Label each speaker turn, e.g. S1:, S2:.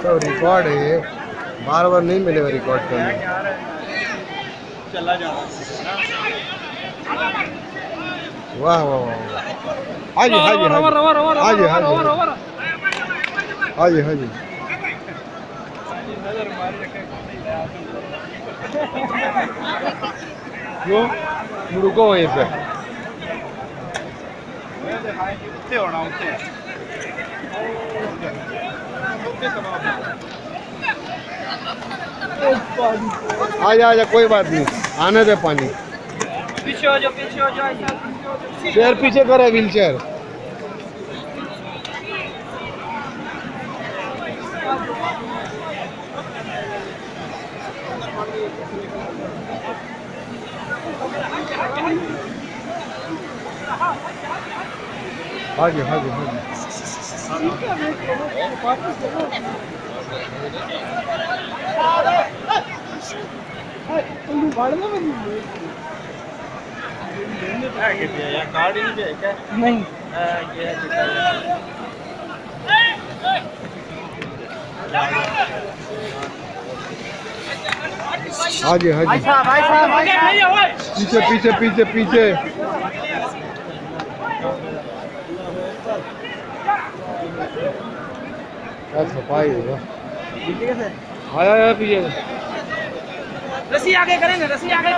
S1: तो रिकॉर्ड है, बार बार नहीं मिलेगा रिकॉर्ड करने।
S2: चला जा
S1: वाह वाह वाह, हाजी हाजी हाजी हाजी हाजी हाजी। क्यों रुको वहीं पे। आजा आजा, कोई बात नहीं, आने दे पानी।
S2: पीछे हो जाओ, पीछे हो जाओ।
S1: चेयर पीछे करे, व्हील चेयर। हाजी हाजी हाजी।
S2: कार्ड ही नहीं क्या? नहीं
S1: हाजी हाजी, पीछे पीछे पीछे पीछे। क्या सफाई है। आया आया पीछे।
S2: रस्सी आगे करेंगे, रस्सी आगे